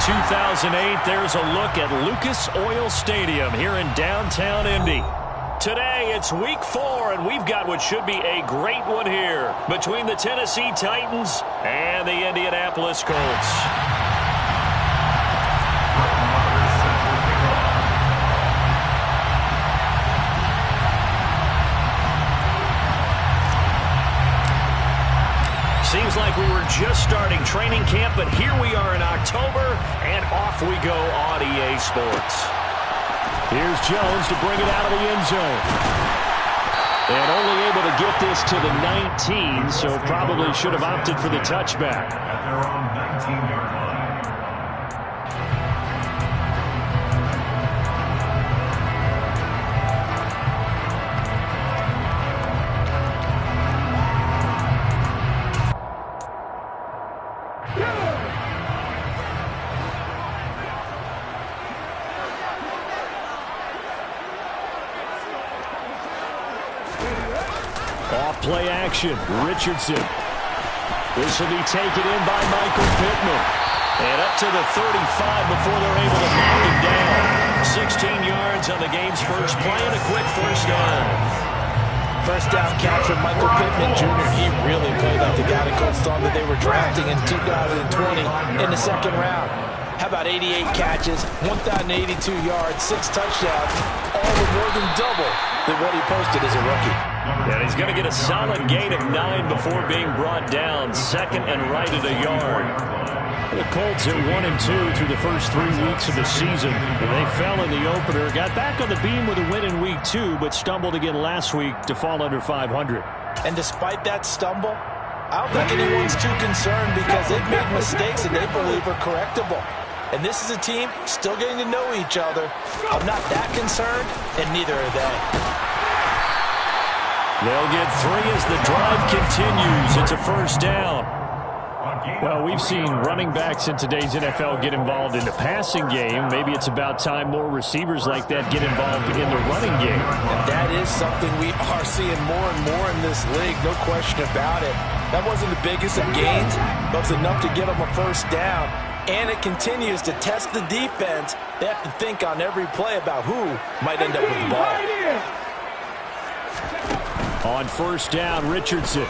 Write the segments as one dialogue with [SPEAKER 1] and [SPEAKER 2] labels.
[SPEAKER 1] 2008, there's a look at Lucas Oil Stadium here in downtown Indy. Today, it's week 4, and we've got what should be a great one here between the Tennessee Titans and the Indianapolis Colts. Seems like we were just starting training camp, but here we are in October, and off we go on EA Sports. Here's Jones to bring it out of the end zone. And only able to get this to the 19, so probably should have opted for the touchback.
[SPEAKER 2] At their own 19-yard line.
[SPEAKER 1] Play action. Richardson. This will be taken in by Michael Pittman. And up to the 35 before they're able to knock him down. 16 yards on the game's first play and a quick first down.
[SPEAKER 3] First down catch from Michael Pittman Jr. He really played like the guy the Colts thought that they were drafting in 2020 in the second round. How about 88 catches, 1,082 yards, 6 touchdowns, all with more than double than what he posted as a rookie.
[SPEAKER 1] And he's going to get a solid gain of 9 before being brought down, second and right at a yard. The Colts are 1-2 through the first 3 weeks of the season. They fell in the opener, got back on the beam with a win in week 2, but stumbled again last week to fall under 500.
[SPEAKER 3] And despite that stumble, I don't think anyone's too concerned because they've made mistakes that they believe are correctable. And this is a team still getting to know each other. I'm not that concerned, and neither are they.
[SPEAKER 1] They'll get 3 as the drive continues. It's a first down. Well, we've seen running backs in today's NFL get involved in the passing game. Maybe it's about time more receivers like that get involved in the running game.
[SPEAKER 3] And that is something we are seeing more and more in this league, no question about it. That wasn't the biggest of gains, but it was enough to get them a first down. And it continues to test the defense. They have to think on every play about who might end up with the ball.
[SPEAKER 1] On first down, Richardson.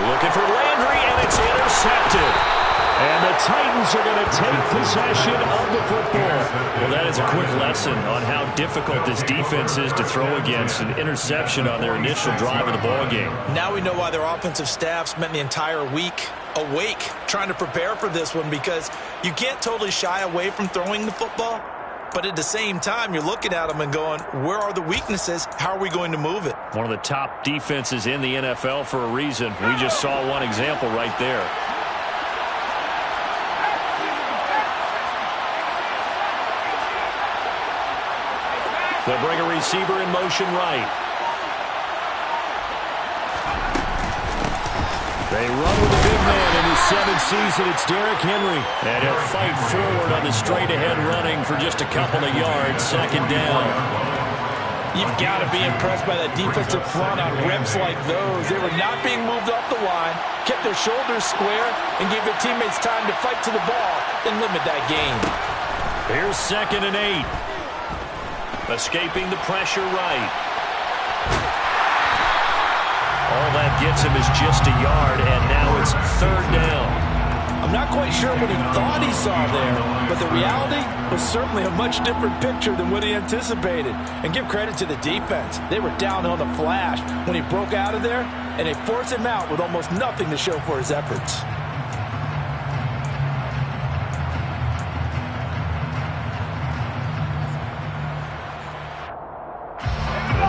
[SPEAKER 1] Looking for Landry, and it's intercepted. And the Titans are going to take possession of the football. Well, that is a quick lesson on how difficult this defense is to throw against. An interception on their initial drive of the ballgame.
[SPEAKER 3] Now we know why their offensive staff spent the entire week awake trying to prepare for this one, because you can't totally shy away from throwing the football. But at the same time, you're looking at them and going, where are the weaknesses? How are we going to move it?
[SPEAKER 1] One of the top defenses in the NFL for a reason. We just saw one example right there. They'll bring a receiver in motion right. They run with the big man in his 7th season. It's Derrick Henry. And he'll fight forward on the straight-ahead running for just a couple of yards. Second down.
[SPEAKER 3] You've got to be impressed by that defensive front on reps like those. They were not being moved off the line, kept their shoulders square, and gave their teammates time to fight to the ball and limit that gain.
[SPEAKER 1] Here's 2nd and 8. Escaping the pressure right. All that gets him is just a yard, and now it's 3rd down.
[SPEAKER 3] I'm not quite sure what he thought he saw there, but the reality was certainly a much different picture than what he anticipated. And give credit to the defense. They were down on the flash when he broke out of there, and they forced him out with almost nothing to show for his efforts.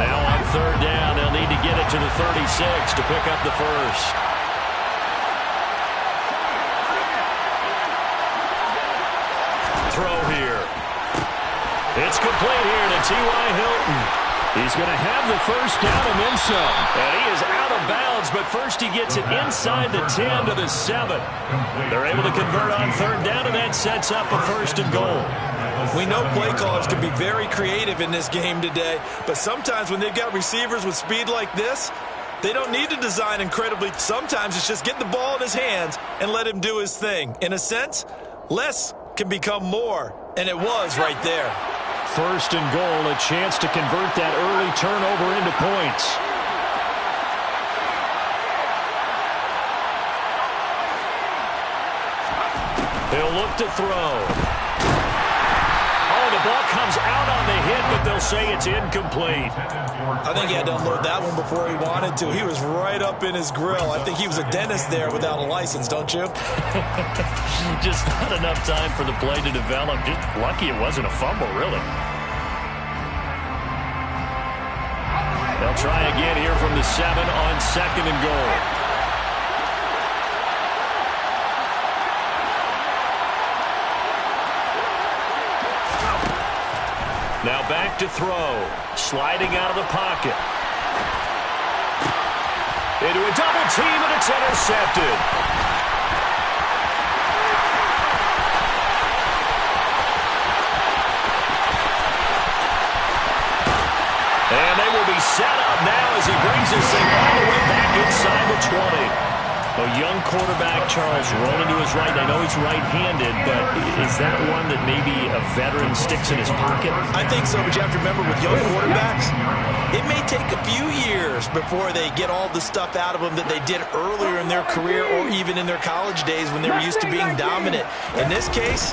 [SPEAKER 1] Now on 3rd down, they'll need to get it to the 36 to pick up the first. Throw here. It's complete here to T.Y. Hilton. He's going to have the first down and then some. And he is out of bounds, but first he gets it inside the 10 to the 7. They're able to convert on 3rd down, and that sets up a 1st and goal.
[SPEAKER 3] We know play callers can be very creative in this game today, but sometimes when they've got receivers with speed like this, They don't need to design incredibly. Sometimes it's just get the ball in his hands and let him do his thing. In a sense, less can become more, and it was right there.
[SPEAKER 1] First and goal, a chance to convert that early turnover into points. He'll look to throw. Oh, the ball comes out on the hit, but they'll say it's incomplete.
[SPEAKER 3] I think he had to unload that one before he wanted to. He was right up in his grill. I think he was a dentist there without a license, don't you?
[SPEAKER 1] Just not enough time for the play to develop. Just lucky it wasn't a fumble, really. They'll try again here from the 7 on second and goal. Now back to throw. Sliding out of the pocket. Into a double team, and it's intercepted. And they will be set up now as he brings this thing all the way back inside the 20. A young quarterback, Charles, rolling to his right. I know he's right-handed, but is that one that maybe a veteran sticks in his pocket?
[SPEAKER 3] I think so, but you have to remember with young quarterbacks, it may take a few years before they get all the stuff out of them that they did earlier in their career or even in their college days when they were used to being dominant. In this case,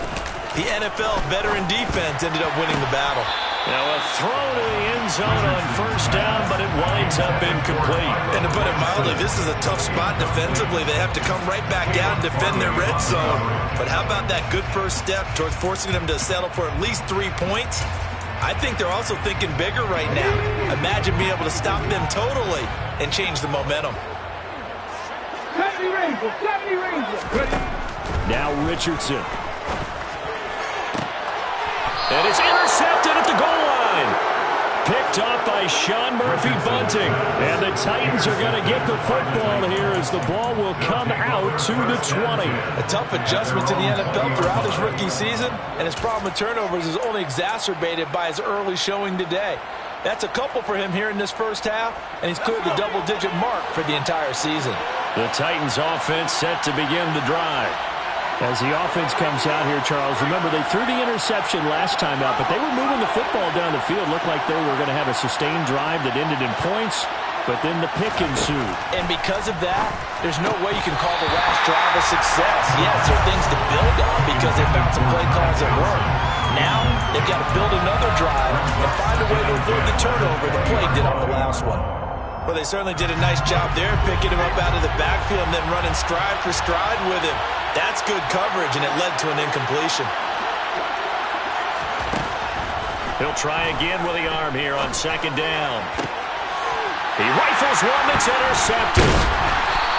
[SPEAKER 3] the NFL veteran defense ended up winning the battle.
[SPEAKER 1] Now a throw to the end zone on first down, but it winds up incomplete.
[SPEAKER 3] And to put it mildly, this is a tough spot defensively. They have to come right back out and defend their red zone. But how about that good first step towards forcing them to settle for at least 3 points? I think they're also thinking bigger right now. Imagine being able to stop them totally and change the momentum.
[SPEAKER 4] 70 Rangers.
[SPEAKER 1] Now Richardson. And it's intercepted at the goal line. Picked off by Sean Murphy-Bunting. And the Titans are going to get the football here as the ball will come out to the 20.
[SPEAKER 3] A tough adjustment to the NFL throughout his rookie season, and his problem with turnovers is only exacerbated by his early showing today. That's a couple for him here in this first half, and he's cleared the double-digit mark for the entire season.
[SPEAKER 1] The Titans offense set to begin the drive. As the offense comes out here, Charles, remember they threw the interception last time out, but they were moving the football down the field. Looked like they were going to have a sustained drive that ended in points, but then the pick ensued.
[SPEAKER 3] And because of that, there's no way you can call the last drive a success. Yes, there are things to build on because they found some play calls that work. Now, they've got to build another drive and find a way to avoid the turnover the play did on the last one. Well, they certainly did a nice job there, picking him up out of the backfield and then running stride for stride with him. That's good coverage, and it led to an incompletion.
[SPEAKER 1] He'll try again with the arm here on second down. He rifles one that's intercepted.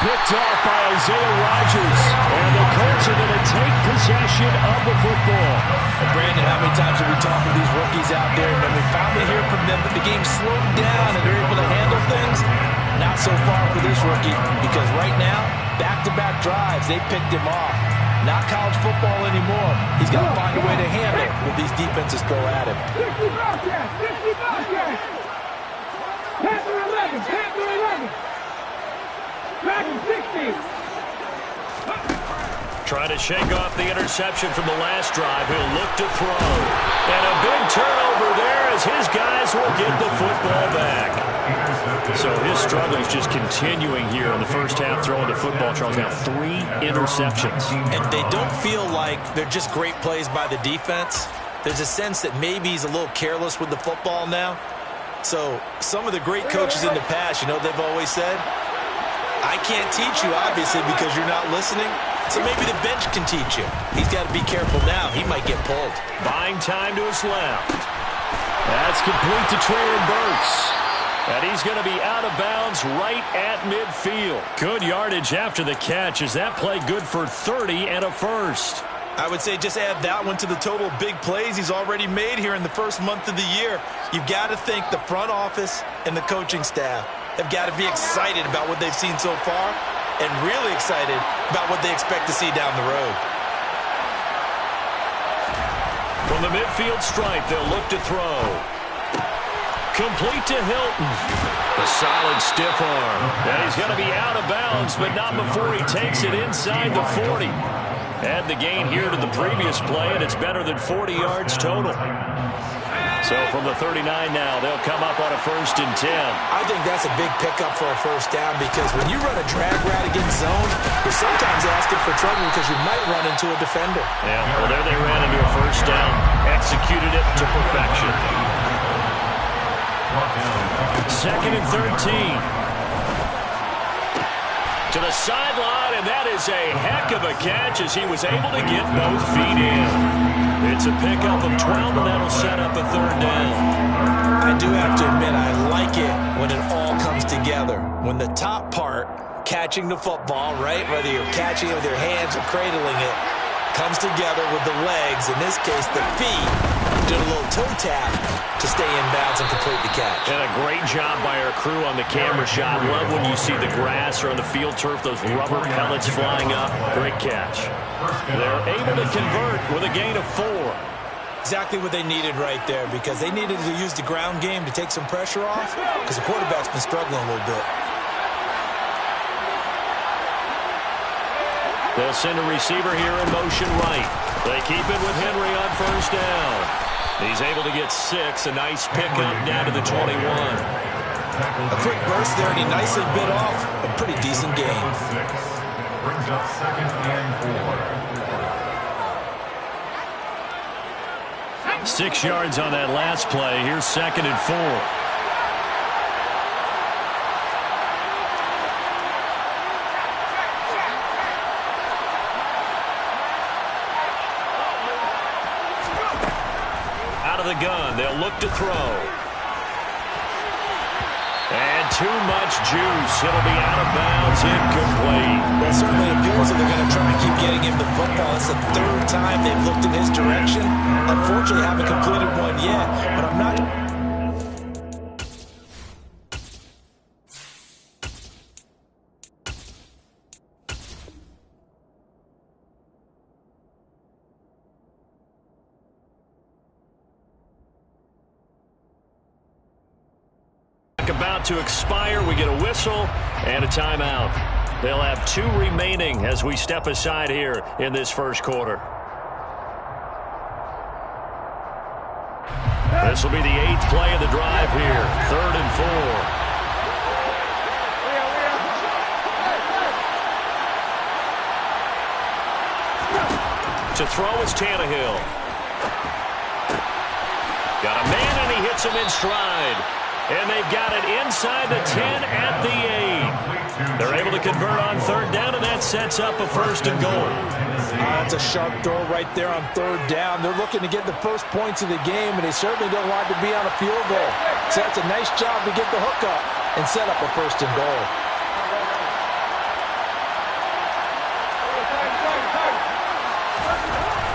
[SPEAKER 1] Picked off by Isaiah Rodgers. And the Colts are going to take possession of the football.
[SPEAKER 3] And Brandon, how many times have we talked with these rookies out there, and then we finally hear from them that the game slowed down and they're able to handle things? Not so far for this rookie, because right now, back-to-back drives, they picked him off. Not college football anymore. He's got to find a way to handle what these defenses throw at him.
[SPEAKER 4] 60 broadcast, 60 broadcast. Panther 11, Panther 11. Dragon 60.
[SPEAKER 1] Trying to shake off the interception from the last drive. He'll look to throw. And a big turnover there as his guys will get the football back. So his struggle is just continuing here in the first half, throwing the football. Charles, now 3 interceptions.
[SPEAKER 3] And they don't feel like they're just great plays by the defense. There's a sense that maybe he's a little careless with the football now. So some of the great coaches in the past, you know, they've always said, I can't teach you, obviously, because you're not listening. So maybe the bench can teach you. He's got to be careful now. He might get pulled.
[SPEAKER 1] Buying time to his left. That's complete to Traylon Burks. And he's going to be out of bounds right at midfield. Good yardage after the catch. Is that play good for 30 and a first?
[SPEAKER 3] I would say just add that one to the total big plays he's already made here in the first month of the year. You've got to think the front office and the coaching staff have got to be excited about what they've seen so far and really excited about what they expect to see down the road. From the midfield stripe, they'll look to throw.
[SPEAKER 1] Complete to Hilton. A solid stiff arm. And he's going to be out of bounds, but not before he takes it inside the 40. Add the gain here to the previous play, and it's better than 40 yards total. So from the 39 now, they'll come up on a 1st and 10.
[SPEAKER 3] I think that's a big pickup for a first down because when you run a drag route against zone, you're sometimes asking for trouble because you might run into a defender.
[SPEAKER 1] Yeah, well, there they ran into a 1st down. Executed it to perfection. 2nd and 13. To the sideline, and that is a heck of a catch as he was able to get both feet in. It's a pickup of 12, and that'll set up a 3rd down.
[SPEAKER 3] I do have to admit, I like it when it all comes together. When the top part, catching the football, right, whether you're catching it with your hands or cradling it, comes together with the legs, in this case the feet, did a little toe tap to stay in bounds and complete the catch.
[SPEAKER 1] And a great job by our crew on the camera shot. Love when you see the grass or on the field turf, those rubber pellets flying up. Great catch. They're able to convert with a gain of 4.
[SPEAKER 3] Exactly what they needed right there because they needed to use the ground game to take some pressure off because the quarterback's been struggling a little bit.
[SPEAKER 1] They'll send a receiver here in motion right. They keep it with Henry on 1st down. He's able to get 6. A nice pickup down to the 21.
[SPEAKER 3] A quick burst there, and he nicely bit off a pretty decent gain.
[SPEAKER 2] Brings up 2nd and 4.
[SPEAKER 1] 6 yards on that last play. Here's 2nd and 4. The gun. They'll look to throw. And too much juice. It'll be out of bounds, incomplete.
[SPEAKER 3] Well, certainly appears that they're going to try and keep getting him the football. It's the 3rd time they've looked in his direction. Unfortunately, haven't completed one yet, but I'm not...
[SPEAKER 1] About to expire. We get a whistle and a timeout. They'll have 2 remaining as we step aside here in this 1st quarter. This will be the 8th play of the drive here. 3rd and 4. To throw is Tannehill. Got a man and he hits him in stride. And they've got it inside the 10 at the 8. They're able to convert on 3rd down, and that sets up a 1st and goal.
[SPEAKER 3] That's a sharp throw right there on 3rd down. They're looking to get the first points of the game, and they certainly don't want to be on a field goal. So that's a nice job to get the hook up and set up a 1st and goal.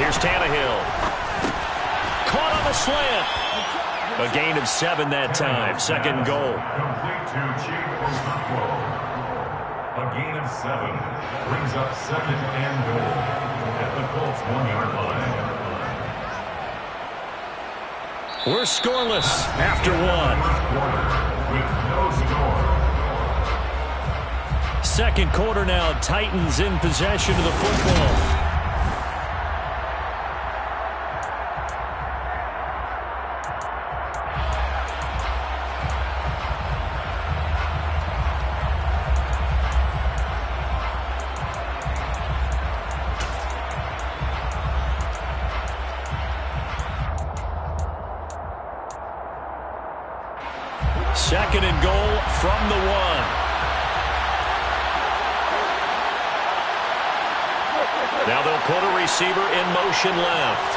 [SPEAKER 1] Here's Tannehill. Caught on the slant. A gain of 7 that time. 2nd goal.
[SPEAKER 2] Complete to Chief Osaquo. A gain of 7. Brings up 2nd and goal. At the Colts 1-yard line.
[SPEAKER 1] We're scoreless after 1.
[SPEAKER 2] With no score.
[SPEAKER 1] 2nd quarter now. Titans in possession of the football. Second and goal from the 1. Now they'll put a receiver in motion left.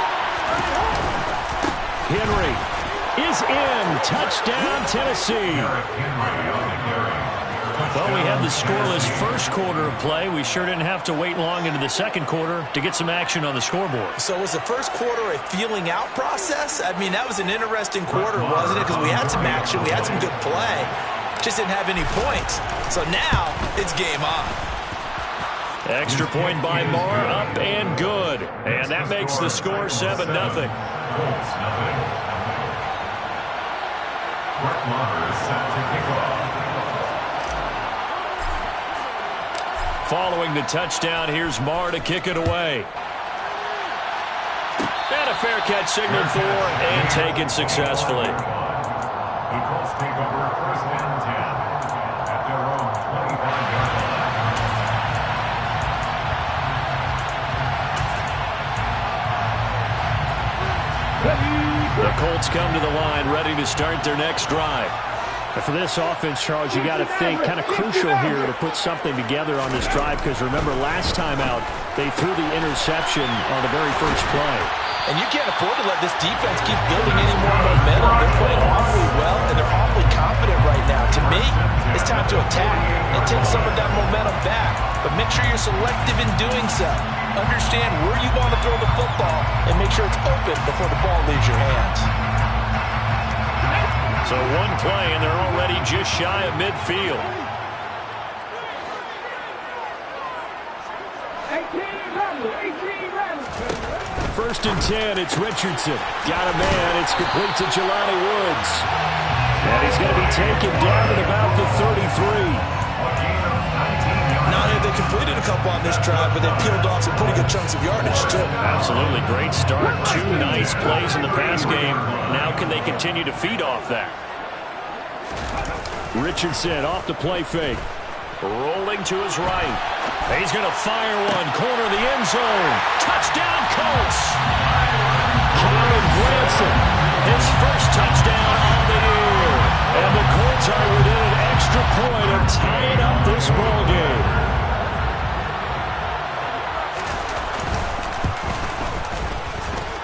[SPEAKER 1] Henry is in. Touchdown, Tennessee. Well, we had the scoreless 1st quarter of play. We sure didn't have to wait long into the 2nd quarter to get some action on the scoreboard.
[SPEAKER 3] So was the 1st quarter a feeling out process? I mean, that was an interesting quarter, wasn't it? Because we had some action, we had some good play, just didn't have any points. So now it's game on.
[SPEAKER 1] Extra point by Marr, up and good. And that makes the score 7-0.
[SPEAKER 2] Brett Maher is set to kick off.
[SPEAKER 1] Following the touchdown, here's Maher to kick it away. And a fair catch signaled for and taken successfully.
[SPEAKER 2] The Colts take over first and 10 at their own 25-yard line.
[SPEAKER 1] The Colts come to the line, ready to start their next drive.
[SPEAKER 5] And for this offense, Charles, you got to think kind of crucial here to put something together on this drive, because remember last time out, they threw the interception on the very first play.
[SPEAKER 3] And you can't afford to let this defense keep building any more momentum. They're playing awfully well, and they're awfully confident right now. To me, it's time to attack and take some of that momentum back. But make sure you're selective in doing so. Understand where you want to throw the football and make sure it's open before the ball leaves your hands.
[SPEAKER 1] So one play, and they're already just shy of midfield.
[SPEAKER 4] 18 runners.
[SPEAKER 1] First and 10, it's Richardson. Got a man, it's complete to Jelani Woods. And he's going to be taken down at about the 33.
[SPEAKER 3] Not only have they completed a couple on this drive, but they peeled off some pretty good chunks of yardage, too.
[SPEAKER 1] Absolutely great start. Two nice plays in the pass game. Now can they continue to feed off that? Richardson off the play fake. Rolling to his right. He's going to fire one. Corner of the end zone. Touchdown, Colts. Kevin Branson, his first touchdown on the year. And the Colts are within an extra point of tying up this ball game.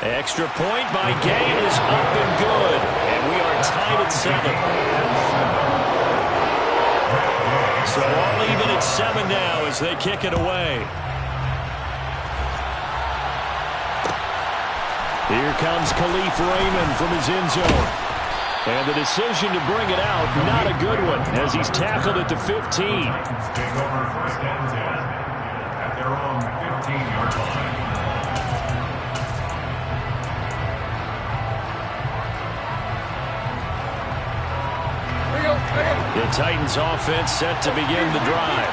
[SPEAKER 1] Extra point by Gay is up and good. And we are tied at 7. So all even at 7 now as they kick it away. Here comes Khalif Raymond from his end zone. And the decision to bring it out, not a good one, as he's tackled at the 15.
[SPEAKER 2] Take over first and 10 at their own 15-yard line.
[SPEAKER 1] The Titans offense set to begin the drive.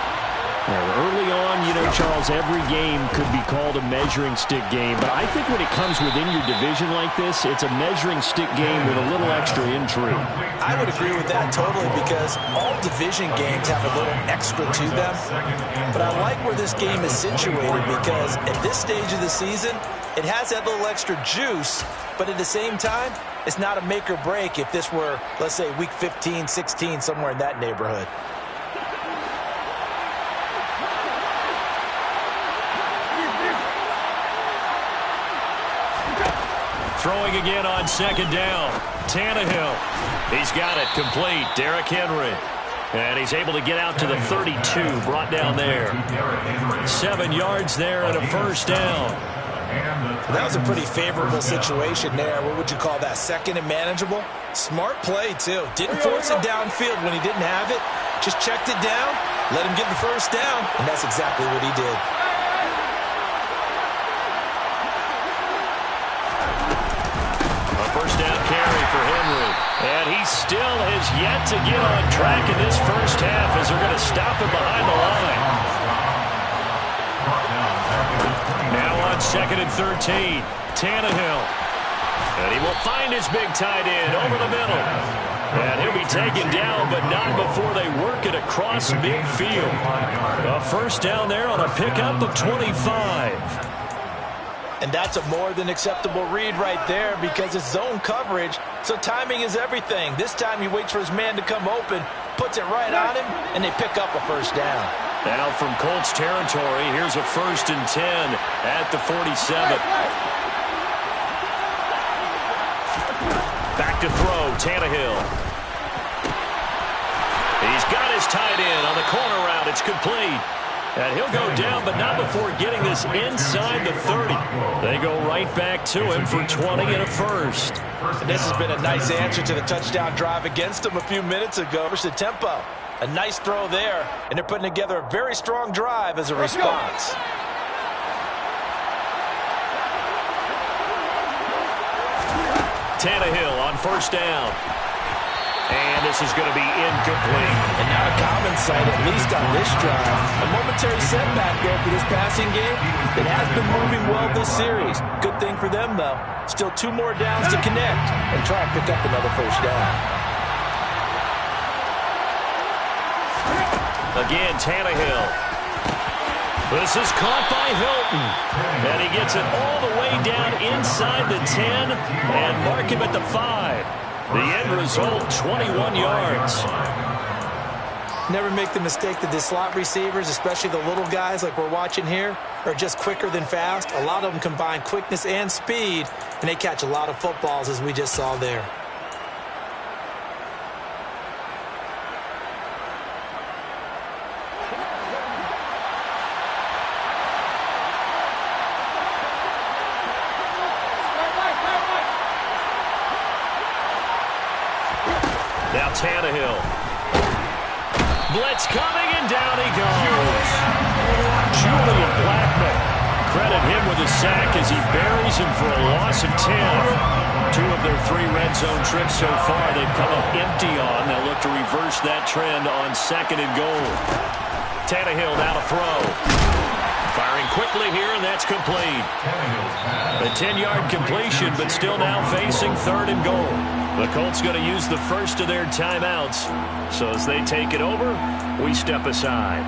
[SPEAKER 1] Now, early on, you know, Charles, every game could be called a measuring stick game. But I think when it comes within your division like this, it's a measuring stick game with a little extra intrigue.
[SPEAKER 3] I would agree with that totally, because all division games have a little extra to them. But I like where this game is situated, because at this stage of the season, it has that little extra juice, but at the same time, it's not a make or break if this were, let's say, week 15, 16, somewhere in that neighborhood.
[SPEAKER 1] Throwing again on second down. Tannehill. He's got it complete. Derrick Henry. And he's able to get out to the 32. Brought down there. 7 yards there and a first down.
[SPEAKER 3] That was a pretty favorable situation there. What would you call that? Second and manageable? Smart play, too. Didn't force it downfield when he didn't have it. Just checked it down, let him get the first down, and that's exactly what he did.
[SPEAKER 1] A first down carry for Henry. And he still has yet to get on track in this first half as they're going to stop him behind the line. Now on second and 13, Tannehill. And he will find his big tight end over the middle. And he'll be taken down, but not before they work it across midfield. A first down there on a pickup of 25.
[SPEAKER 3] And that's a more than acceptable read right there, because it's zone coverage, so timing is everything. This time he waits for his man to come open, puts it right on him, and they pick up a first down.
[SPEAKER 1] Now from Colts territory, here's a first and 10 at the 47. Back to throw, Tannehill. He's got his tight end on the corner route. It's complete. And he'll go down, but not before getting this inside the 30. They go right back to him for 20 and a first.
[SPEAKER 3] And this has been a nice answer to the touchdown drive against him a few minutes ago. There's the tempo. A nice throw there, and they're putting together a very strong drive as a response.
[SPEAKER 1] Tannehill on first down. And this is going to be incomplete.
[SPEAKER 3] And not a common sight, at least on this drive. A momentary setback there for this passing game. It has been moving well this series. Good thing for them, though. Still 2 more downs to connect and try and pick up another first down.
[SPEAKER 1] Again, Tannehill. This is caught by Hilton. And he gets it all the way down inside the 10 and mark him at the 5. The end result, 21 yards.
[SPEAKER 3] Never make the mistake that the slot receivers, especially the little guys like we're watching here, are just quicker than fast. A lot of them combine quickness and speed, and they catch a lot of footballs, as we just saw there.
[SPEAKER 1] Now Tannehill. Blitz coming, and down he goes. Julian Blackman. Credit him with a sack as he buries him for a loss of 10. 2 of their 3 red zone trips so far they've come up empty on. They'll look to reverse that trend on 2nd and goal. Tannehill now to throw. Firing quickly here, and that's complete. A 10-yard completion, but still now facing 3rd and goal. The Colts going to use the first of their timeouts. So as they take it over, we step aside.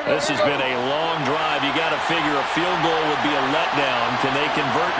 [SPEAKER 1] This has been a long drive. You got to figure a field goal would be a letdown. Can they convert?